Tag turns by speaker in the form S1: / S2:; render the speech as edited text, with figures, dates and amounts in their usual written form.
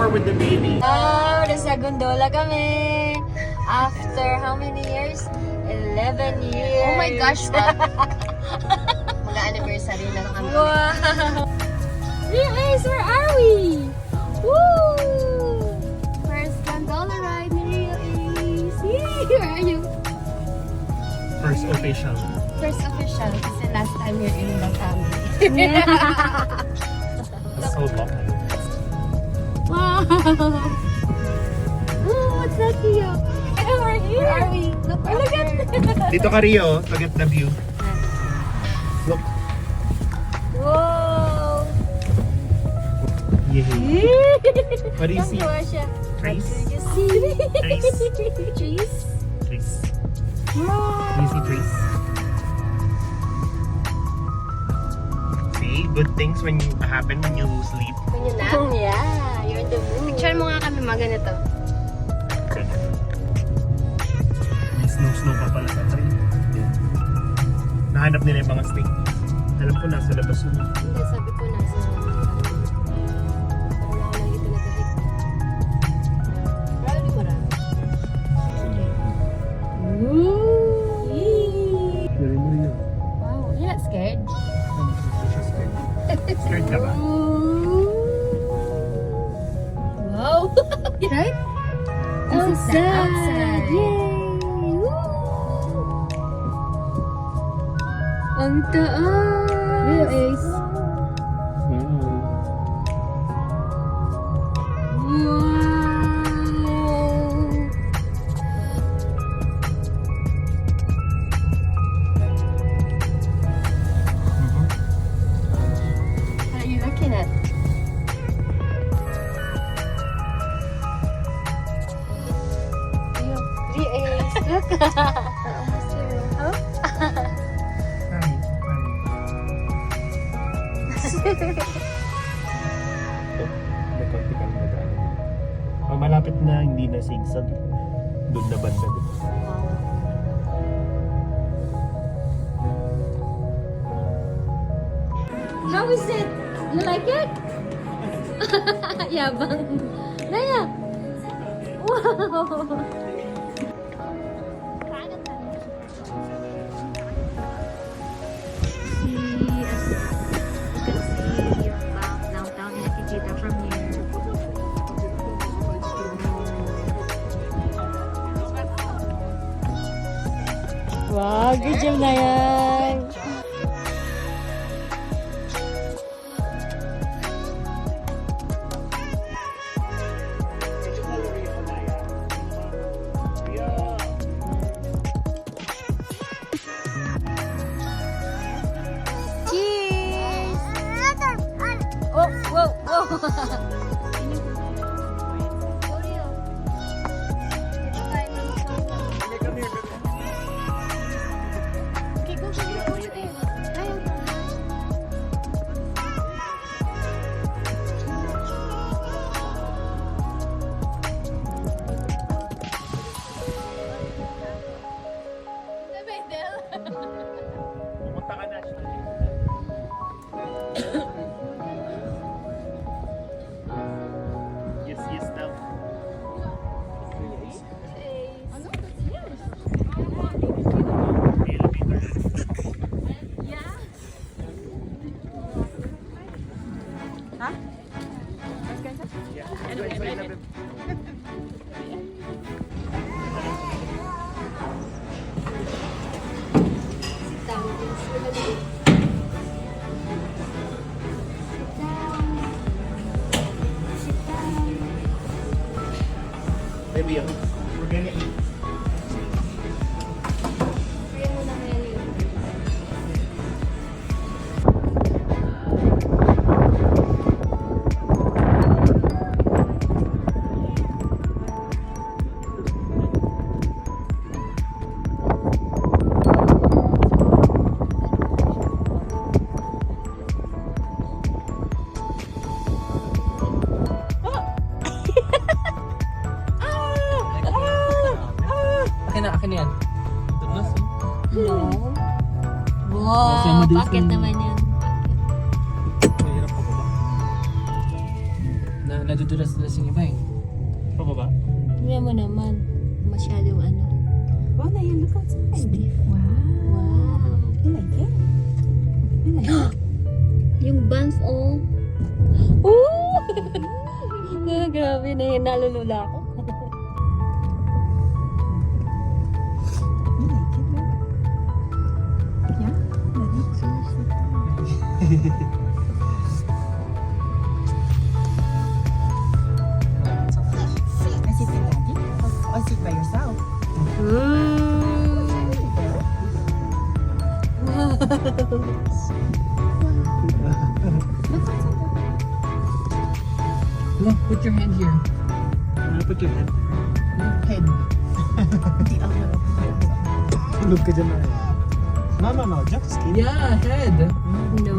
S1: car with the baby.
S2: Oh, nasa gondola kami. After how many years? 11 years.
S3: Oh my gosh, what? Mag-anniversary na lang kami.
S2: Wow! Rio Ace, where are we? Woo!
S3: First gondola ride ni Rio Ace. Yay! Where are you?
S1: First official.
S3: First official. Kasi last time you're in the family.
S1: So long.
S3: Wow! Oh, what's that, Rio?
S2: And we're here.
S3: Where are we? Look at
S1: Dito ka Rio, look at the view. Look.
S2: Whoa!
S1: Yay. What do you see?
S2: Siya.
S1: Trees?
S2: You see?
S1: Trees?
S2: Trees?
S1: Trees.
S2: Wow!
S1: Do you see trees? See, good things when you happen when you sleep.
S3: When you nap.
S2: Yeah, you're in the mood.
S3: Picture mo nga kami mga ganito.
S1: May snow pa pala sa tree. Nahanap nila yung mga snake. Alam ko nasa labas yun.
S3: Hindi, sabi ko nasa wala ko lang ito nagkakit. Probably marami.
S1: Galing mo rin.
S3: Wow, you're not scared?
S1: Scared ka ba?
S3: Wow! Right? This is the outside.
S2: Yay! Ang taas!
S3: Rio Ace.
S2: Wow!
S3: What are you looking at?
S2: Rio Ace, look! We're almost here. Oh?
S1: May konti kang nag-ano. Pag malapit na hindi na sigsag, doon na banda din.
S2: How is it? You like it? Yabang. Naya! Wow! Downtown Nakikita from here. Wow, good job na yan! Cheers! Oh, whoa, whoa!
S1: Pumunta ka na. Yes, yes daw. Maybe we're gonna eat. Akin na yan. Tunas eh.
S2: No.
S1: Nasa
S2: Wow,
S1: madalas
S2: bakit
S1: ng-
S2: naman yan?
S1: Mahirap pa ba?
S4: nadudulas-dulas yung iba eh.
S1: Pababa?
S2: Tingnan mo naman. Masyadong ano.
S3: Wow, Naya, look outside. Wow.
S2: Wow.
S3: You like it? You like it?
S2: Yung buns, oh. Ooh! Grabe na yun. Nalulula ako.
S3: You like it, no? Yeah? I sit with Daddy? Or sit by yourself? Look outside.
S4: Look, put your hand here.
S1: Put your head.
S4: Head.
S3: The other.
S1: Tulog ka dyan na. No, just kidding.
S4: Yeah, head.
S2: No.